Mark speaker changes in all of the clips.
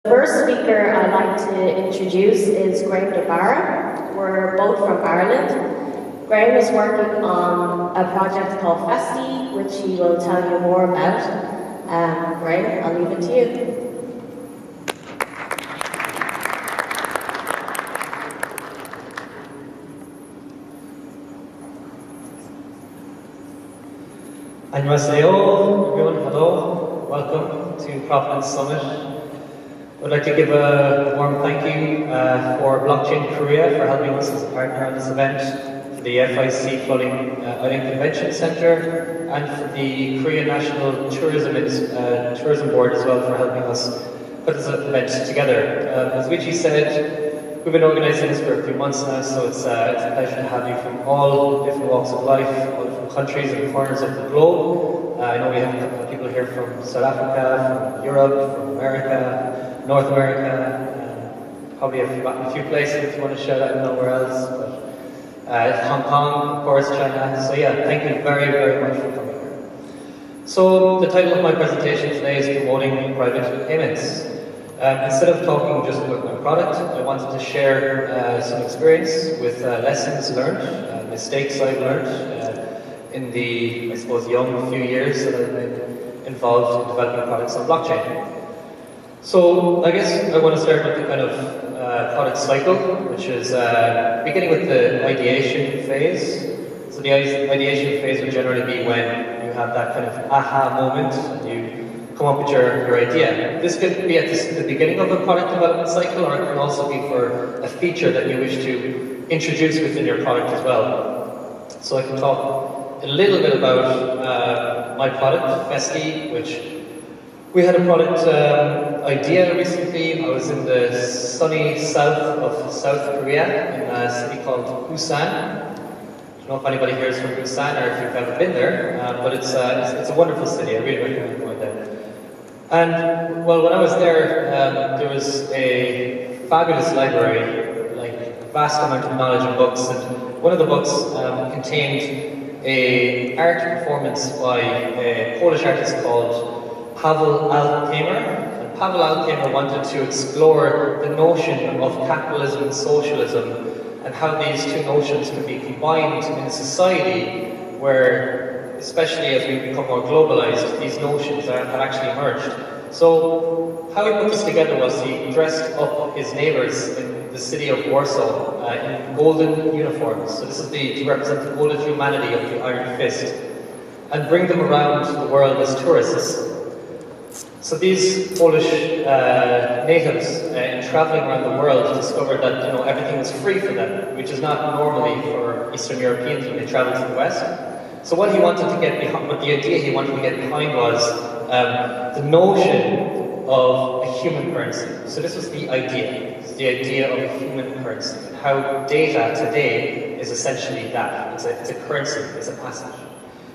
Speaker 1: The first speaker I'd like to introduce is Graham de Barra. We're both from Ireland. Graham is working on a project called Festy, which he will tell you more about. Graham, I'll leave it to you.
Speaker 2: Annyeonghaseyo, everyone, hello, welcome to Provenance Summit. I'd like to give a warm thank you for Blockchain Korea for helping us as a partner on this event, for the FIC Flooding Ideate Convention Centre, and for the Korean National Tourism Board as well for helping us put this event together. As Luigi said, we've been organising this for a few months now, so it's a pleasure to have you from all different walks of life, all different countries and corners of the globe. I know we have a couple of people here from South Africa, from Europe, from America, North America, probably I've forgotten a few places if you want to share that nowhere else, but Hong Kong, of course, China. So yeah, thank you very, very much for coming here. So the title of my presentation today is Promoting Private Payments. Instead of talking just about my product, I wanted to share some experience with lessons learned, mistakes I've learned in the, I suppose, young few years that I've been involved in developing products on blockchain. So I guess I want to start with the kind of product cycle, which is beginning with the ideation phase. So the ideation phase would generally be when you have that kind of aha moment and you come up with your idea. This could be at the beginning of a product development cycle, or it can also be for a feature that you wish to introduce within your product as well. So I can talk a little bit about my product, Festy, which we had a product idea recently. I was in the sunny south of South Korea in a city called Busan. I don't know if anybody here is from Busan or if you've ever been there, but it's a wonderful city. I really recommend going there. And well, when I was there, there was a fabulous library, like a vast amount of knowledge and books. And one of the books contained an art performance by a Polish artist called Paweł Alkamer. And Paweł Alkamer wanted to explore the notion of capitalism and socialism and how these two notions could be combined in a society where, especially as we become more globalized, these notions have actually emerged. So how he put this together was he dressed up his neighbours in the city of Warsaw in golden uniforms. So this is to represent the golden humanity of the Iron Fist, and bring them around the world as tourists. So these Polish natives, in travelling around the world, discovered that everything was free for them, which is not normally for Eastern Europeans when they travel to the West. So what he wanted to get behind, what the idea he wanted to get behind was the notion of a human currency. So this was the idea. It's the idea of a human currency. And how data today is essentially that. It's a currency, it's a passage.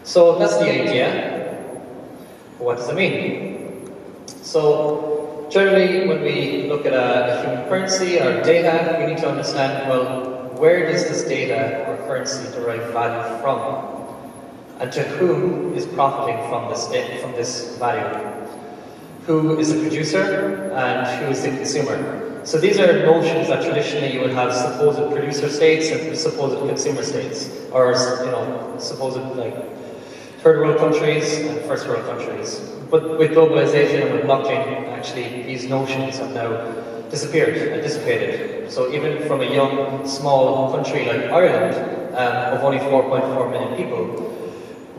Speaker 2: So that's the idea. But what does it mean? So generally, when we look at a human currency or data, we need to understand, well, where does this data or currency derive value from? And to whom is profiting from this value? Who is the producer and who is the consumer? So these are notions that traditionally you would have supposed producer states and supposed consumer states, or supposed like third world countries and first world countries. But with globalization and with blockchain, actually these notions have now disappeared and dissipated. So even from a young, small country like Ireland, of only 4.4 million people,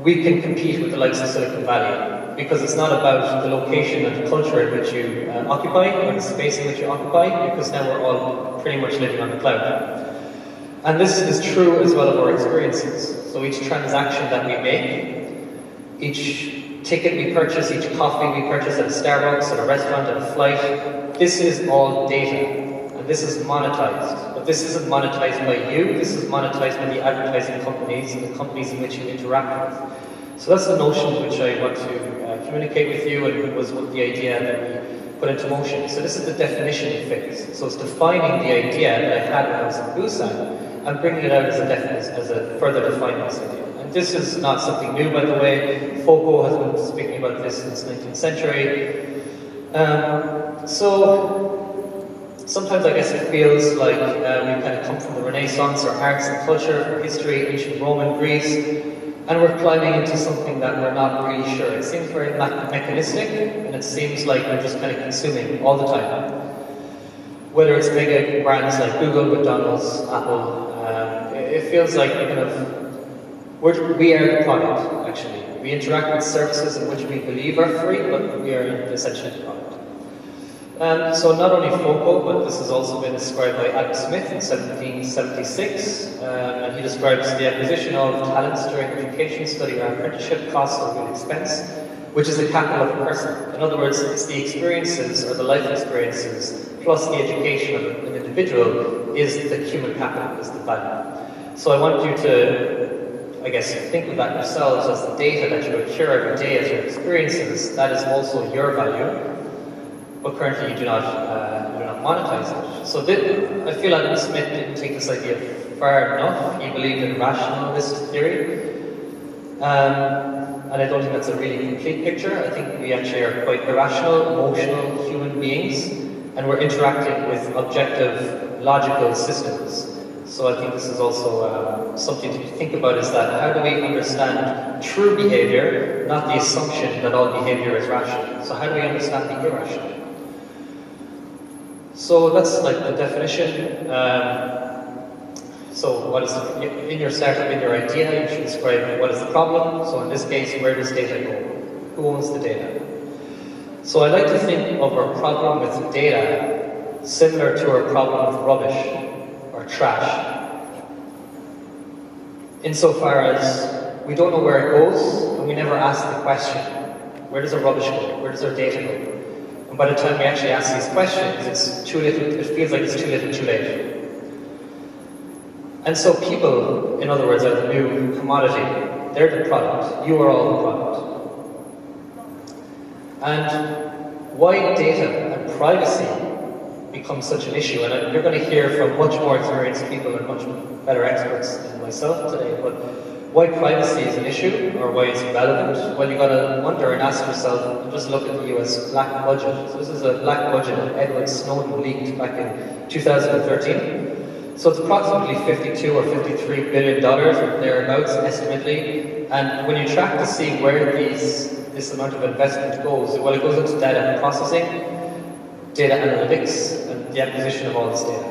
Speaker 2: we can compete with the likes of Silicon Valley, because it's not about the location and the culture in which you occupy, or the space in which you occupy, because now we're all pretty much living on the cloud. And this is true as well of our experiences. So each transaction that we make, each ticket we purchase, each coffee we purchase at a Starbucks, at a restaurant, at a flight, this is all data. And this is monetized. But this isn't monetized by you, this is monetized by the advertising companies and the companies in which you interact with. So that's the notion which I want to communicate with you, and was what the idea that we put into motion. So this is the definition phase. So it's defining the idea that I had when I was in Busan and bringing it out as a further defining this idea. And this is not something new, by the way. Foucault has been speaking about this since the 19th century. So sometimes I guess it feels like we kind of come from the Renaissance or arts and culture, or history, ancient Roman, Greece, and we're climbing into something that we're not really sure. It seems very mechanistic, and it seems like we're just kind of consuming all the time. Whether it's mega brands like Google, McDonald's, Apple, it feels like we are the product, actually. We interact with services in which we believe are free, but we are essentially the product. So not only FOCO, but this has also been described by Adam Smith in 1776, and he describes the acquisition of talents during education, study, or apprenticeship costs or real expense, which is the capital of a person. In other words, it's the experiences or the life experiences plus the education of an individual is the human capital, is the value. So I want you to, I guess, think of that yourselves as the data that you accrue every day as your experiences. That is also your value. But currently you do not monetize it. So I feel like Adam Smith didn't take this idea far enough. He believed in rationalist theory. And I don't think that's a really complete picture. I think we actually are quite irrational, emotional human beings, and we're interacting with objective, logical systems. So I think this is also something to think about, is that how do we understand true behavior, not the assumption that all behavior is rational. So how do we understand the irrational? So that's like the definition. So what is in your startup, in your idea, you should describe what is the problem. So in this case, where does data go? Who owns the data? So I like to think of our problem with data similar to our problem with rubbish or trash. Insofar as we don't know where it goes, and we never ask the question, where does our rubbish go? Where does our data go? And by the time we actually ask these questions, it's too little, it feels like it's too little, too late. And so people, in other words, are the new commodity. They're the product. You are all the product. And why data and privacy become such an issue, and you're going to hear from much more experienced people and much better experts than myself today, but why privacy is an issue, or why it's relevant, well, you've got to wonder and ask yourself, and just look at the US black budget. So this is a black budget that Edward Snowden leaked back in 2013. So it's approximately $52 or $53 billion, or thereabouts, estimately. And when you track to see where this amount of investment goes, well, it goes into data processing, data analytics, and the acquisition of all this data.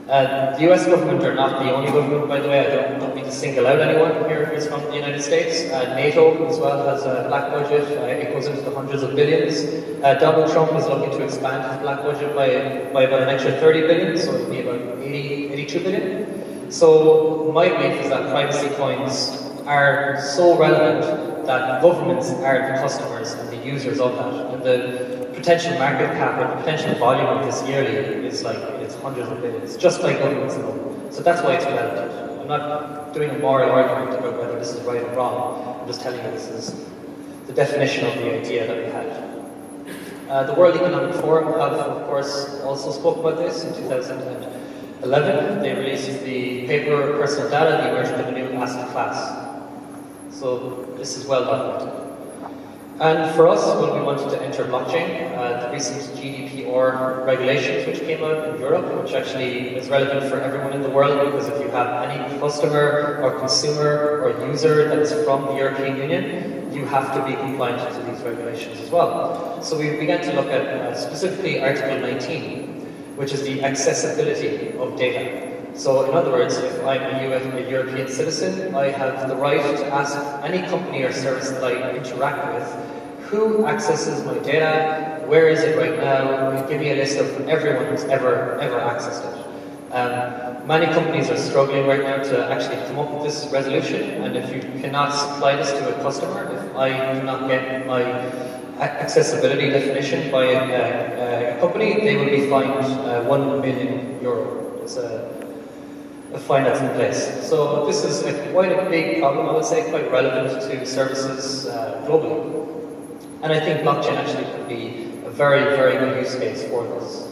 Speaker 2: The US government are not the only government, by the way. I don't mean to single out anyone here who's from the United States. NATO as well has a black budget. It goes into the hundreds of billions. Donald Trump is looking to expand his black budget by about an extra 30 billion, so it'll be about 82 billion. So my belief is that privacy coins are so relevant that governments are the customers and the users of that. And the potential market cap or the potential volume of this yearly is like, it's hundreds of billions, just by governments alone. So that's why it's relevant. I'm not doing a moral argument about whether this is right or wrong. I'm just telling you this is the definition of the idea that we had. The World Economic Forum have, of course, also spoke about this in 2011. They released the paper Personal Data, the emergence of a new asset class. So this is well documented. And for us, when we wanted to enter blockchain, the recent GDPR regulations which came out in Europe, which actually is relevant for everyone in the world, because if you have any customer or consumer or user that is from the European Union, you have to be compliant to these regulations as well. So we began to look at specifically Article 19, which is the accessibility of data. So in other words, if I'm a European citizen, I have the right to ask any company or service that I interact with, who accesses my data, where is it right now, give me a list of everyone who's ever accessed it. Many companies are struggling right now to actually come up with this resolution, and if you cannot supply this to a customer, if I do not get my accessibility definition by a company, they will be fined €1 million. It's a fine that's in place. So this is quite a big problem, I would say, quite relevant to services globally. And I think blockchain actually could be a very, very good use case for this.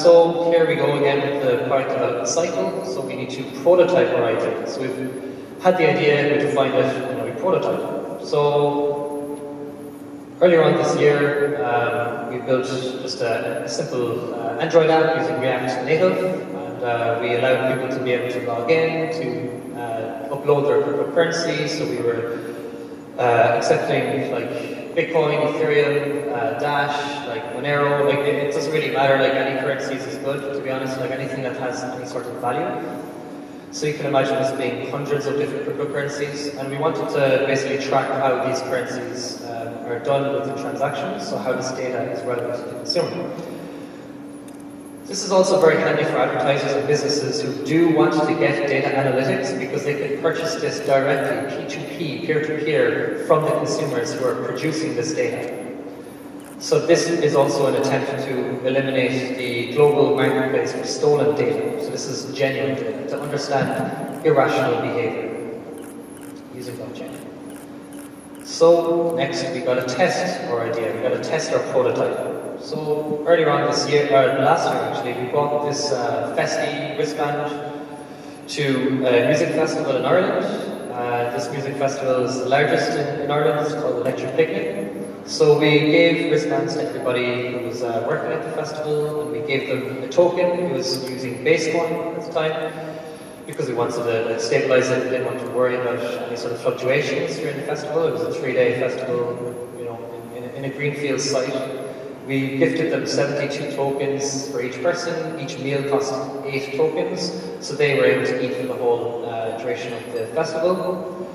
Speaker 2: So here we go again with the product development cycle. So we need to prototype our idea. So we've had the idea, we defined it, and we prototype it. So Earlier on this year, we built just a simple Android app using React Native, and we allowed people to be able to log in, to upload their cryptocurrency. So we were accepting like Bitcoin, Ethereum, Dash, like Monero. Like it doesn't really matter. Like any currencies is good, to be honest. Like anything that has any sort of value. So you can imagine this being hundreds of different cryptocurrencies, and we wanted to basically track how these currencies are done with the transactions, so how this data is relevant to the consumer. This is also very handy for advertisers and businesses who do want to get data analytics, because they can purchase this directly, P2P, peer-to-peer, from the consumers who are producing this data. So this is also an attempt to eliminate the global marketplace for stolen data. So this is genuine data, to understand irrational behavior using blockchain. So next we got to test our idea, we got to test our prototype. So earlier on this year, last year actually, we brought this Festy wristband to a music festival in Ireland. This music festival is the largest in Ireland. It's called Electric Picnic. So we gave wristbands to everybody who was working at the festival, and we gave them a token. He was using Basecoin at the time, because we wanted to stabilize it. We didn't want to worry about any sort of fluctuations during the festival. It was a 3-day festival, you know, in a greenfield site. We gifted them 72 tokens for each person. Each meal cost 8 tokens, so they were able to eat for the whole duration of the festival.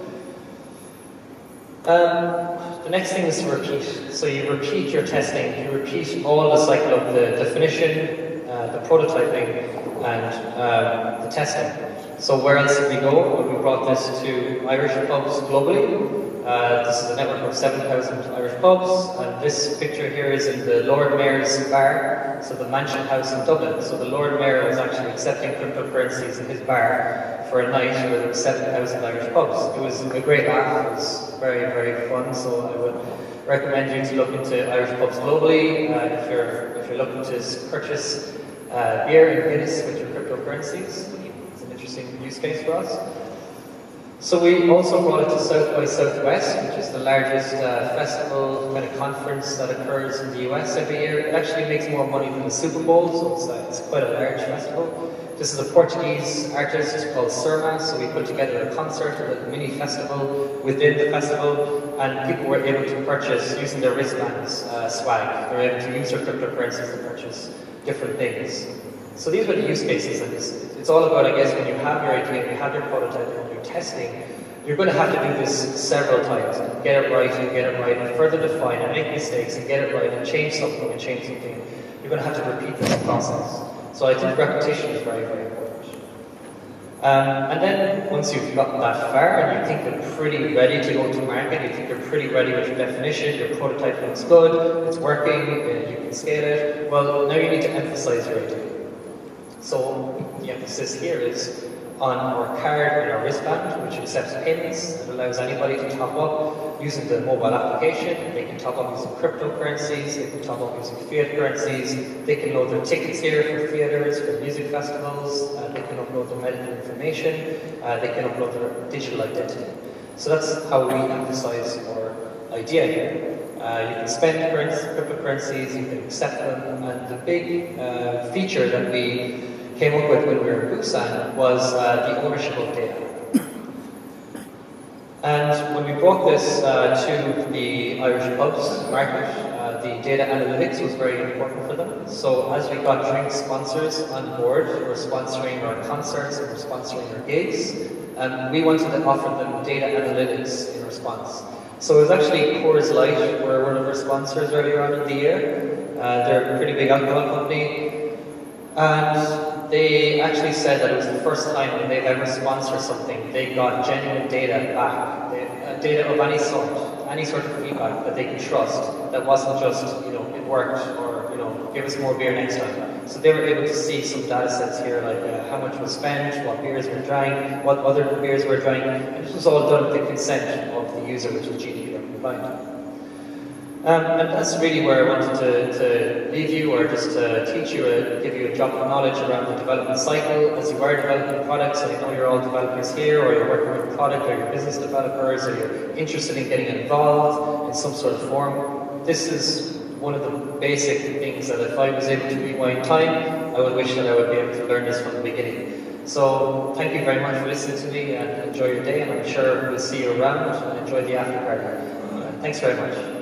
Speaker 2: The next thing is to repeat. So you repeat your testing, you repeat all the cycle of the definition, the prototyping, and the testing. So where else did we go? Well, we brought this to Irish pubs globally. This is a network of 7,000 Irish pubs, and this picture here is in the Lord Mayor's bar, so the Mansion House in Dublin. So the Lord Mayor was actually accepting cryptocurrencies in his bar for a night where there were 7,000 Irish pubs. It was a great laugh, it was very, very fun, so I would recommend you to look into Irish pubs globally if you're looking to purchase beer and Guinness with your cryptocurrencies. It's an interesting use case for us. So we also brought it to South by Southwest, which is the largest festival kind of conference that occurs in the US every year. It actually makes more money than the Super Bowl, so it's quite a large festival. This is a Portuguese artist called Surma, so we put together a concert, a mini festival within the festival, and people were able to purchase, using their wristbands, swag. They were able to use their cryptocurrencies to purchase different things. So these were the use cases, and it's all about, I guess, when you have your idea, you have your prototype, and you're testing, you're going to have to do this several times, and get it right, and further define, and make mistakes, and get it right, and change something. You're going to have to repeat this process. So I think repetition is very, very important. And then once you've gotten that far, and you think you're pretty ready to go to market, you think you're pretty ready with your definition, your prototype looks good, it's working, you can scale it, well, now you need to emphasize your idea. So the emphasis here is on our card and our wristband, which accepts payments and allows anybody to top up using the mobile application. They can top up using cryptocurrencies, they can top up using fiat currencies, they can load their tickets here for theatres, for music festivals, they can upload their medical information, they can upload their digital identity. So that's how we emphasize our idea here. You can spend cryptocurrencies, you can accept them, and the big feature that we came up with when we were in Busan was the ownership of data. And when we brought this to the Irish pubs market, the data analytics was very important for them. So as we got drink sponsors on board, who were sponsoring our concerts and were sponsoring our gigs, we wanted to offer them data analytics in response. So it was actually Coors Light, were one of our sponsors earlier on in the year. They're a pretty big alcohol company. And they actually said that it was the first time when they've ever sponsored something, they got genuine data back. Data of any sort of feedback that they could trust, that wasn't just, it worked, or, give us more beer next time. So they were able to see some data sets here, like how much was spent, what beers were drank, what other beers were drank, and this was all done with the consent of the user, which was GDPR compliant. And that's really where I wanted to leave you, or just to teach you, give you a drop of knowledge around the development cycle. As you are developing products, and I know you're all developers here, or you're working with a product, or you're business developers, or you're interested in getting involved in some sort of form, this is one of the basic things that if I was able to rewind time, I would wish that I would be able to learn this from the beginning. So thank you very much for listening to me, and enjoy your day, and I'm sure we'll see you around, and enjoy the after party. Thanks very much.